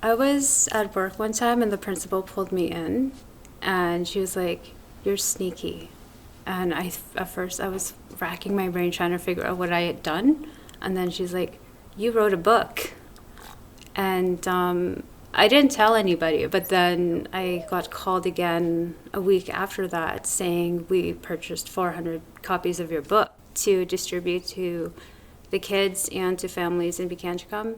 I was at work one time and the principal pulled me in and she was like, "You're sneaky." And at first I was racking my brain trying to figure out what I had done. And then she's like, "You wrote a book." And I didn't tell anybody, but then I got called again a week after that saying, "We purchased 400 copies of your book to distribute to the kids and to families in Pikangikum."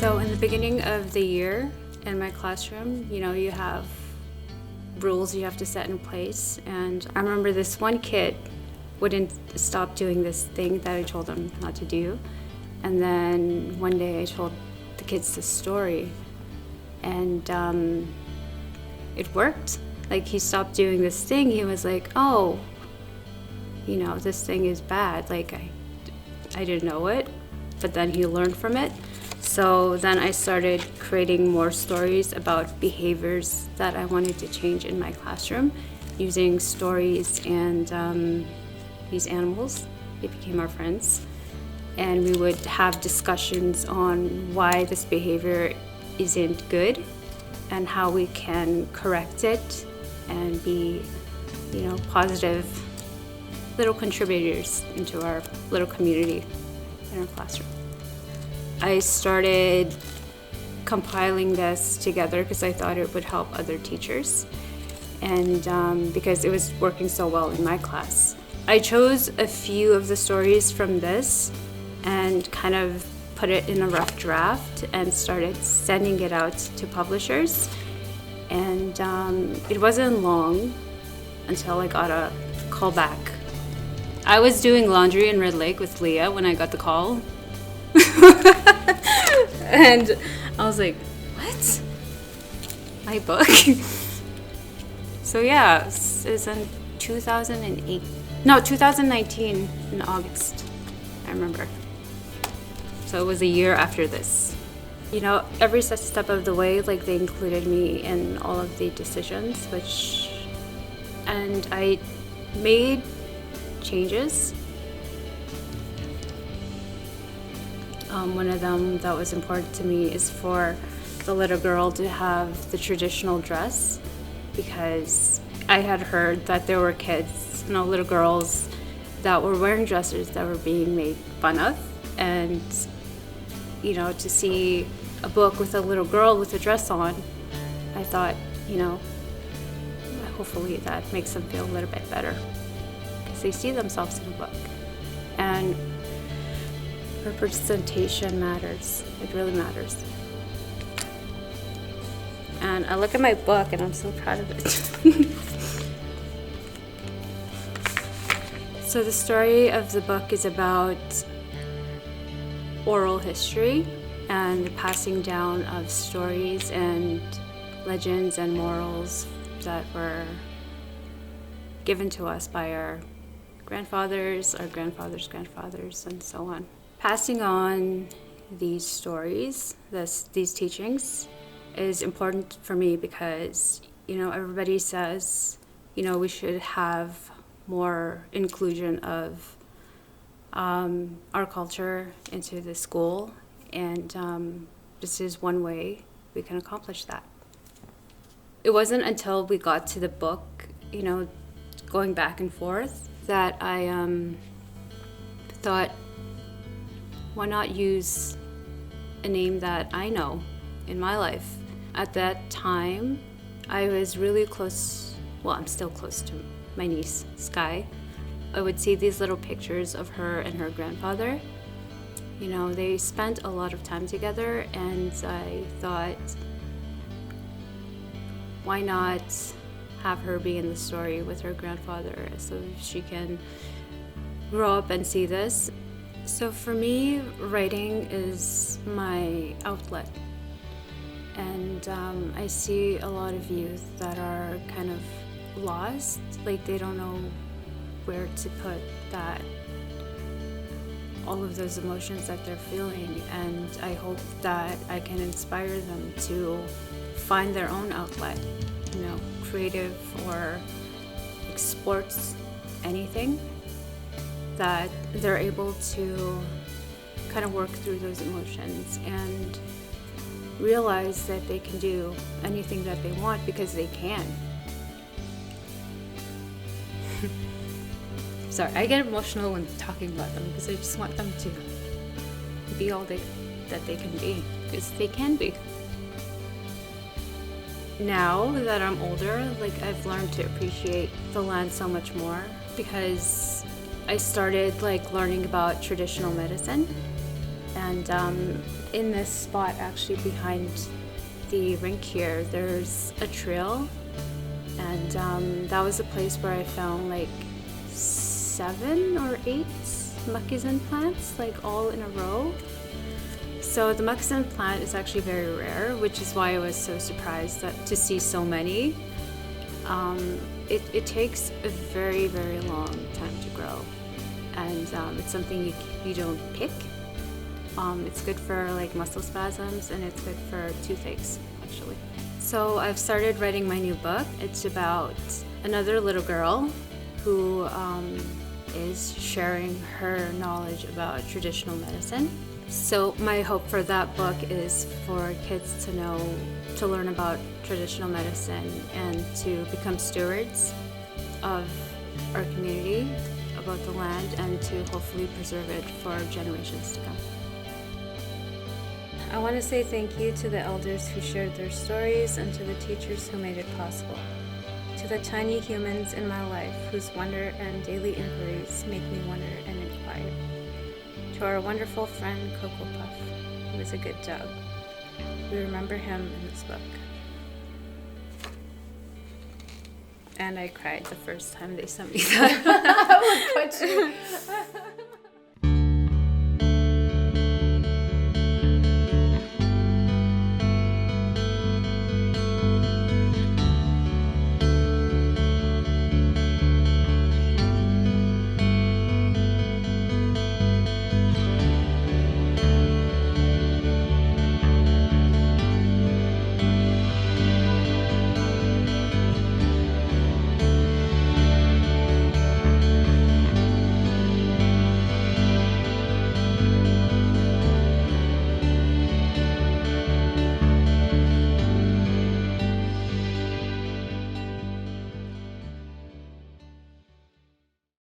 So in the beginning of the year in my classroom, you have rules you have to set in place. And I remember this one kid wouldn't stop doing this thing that I told him not to do. And then one day I told the kids this story and it worked. Like, he stopped doing this thing. He was like, "Oh, this thing is bad." Like, I didn't know it, but then he learned from it. So then I started creating more stories about behaviors that I wanted to change in my classroom using stories and these animals. They became our friends. And we would have discussions on why this behavior isn't good and how we can correct it and be, positive little contributors into our little community in our classroom. I started compiling this together because I thought it would help other teachers and because it was working so well in my class. I chose a few of the stories from this and kind of put it in a rough draft and started sending it out to publishers. And it wasn't long until I got a call back. I was doing laundry in Red Lake with Leah when I got the call. And I was like, "What? My book?" So yeah, it was in 2019 in August, I remember. So it was a year after this. Every step of the way, like, they included me in all of the decisions, and I made changes. One of them that was important to me is for the little girl to have the traditional dress, because I had heard that there were kids, little girls that were wearing dresses that were being made fun of. And, to see a book with a little girl with a dress on, I thought, hopefully that makes them feel a little bit better because they see themselves in a book. And representation matters. It really matters. And I look at my book and I'm so proud of it. So the story of the book is about oral history and the passing down of stories and legends and morals that were given to us by our grandfathers, our grandfathers' grandfathers, and so on. Passing on these stories, these teachings, is important for me because, everybody says, we should have more inclusion of our culture into the school, and this is one way we can accomplish that. It wasn't until we got to the book, going back and forth, that I thought, why not use a name that I know in my life? At that time, I was really close, I'm still close to my niece, Skye. I would see these little pictures of her and her grandfather. They spent a lot of time together, and I thought, why not have her be in the story with her grandfather so she can grow up and see this. So for me, writing is my outlet. And I see a lot of youth that are kind of lost, like they don't know where to put all of those emotions that they're feeling. And I hope that I can inspire them to find their own outlet, creative or sports, anything that they're able to kind of work through those emotions and realize that they can do anything that they want because they can. Sorry, I get emotional when talking about them because I just want them to be all that they can be, because they can be. Now that I'm older, like, I've learned to appreciate the land so much more because I started like learning about traditional medicine, and in this spot actually behind the rink here, there's a trail, and that was a place where I found like 7 or 8 moccasin plants, like all in a row. So the moccasin plant is actually very rare, which is why I was so surprised to see so many. It takes a very, very long time to grow, and it's something you don't pick. It's good for like muscle spasms, and it's good for toothaches actually. So I've started writing my new book. It's about another little girl who is sharing her knowledge about traditional medicine. So my hope for that book is for kids to learn about traditional medicine and to become stewards of our community, about the land, and to hopefully preserve it for generations to come. I want to say thank you to the elders who shared their stories and to the teachers who made it possible. To the tiny humans in my life whose wonder and daily inquiries make me wonder and inquire. To our wonderful friend Cocoa Puff, who is a good dog. We remember him in this book. And I cried the first time they sent me that. Oh, good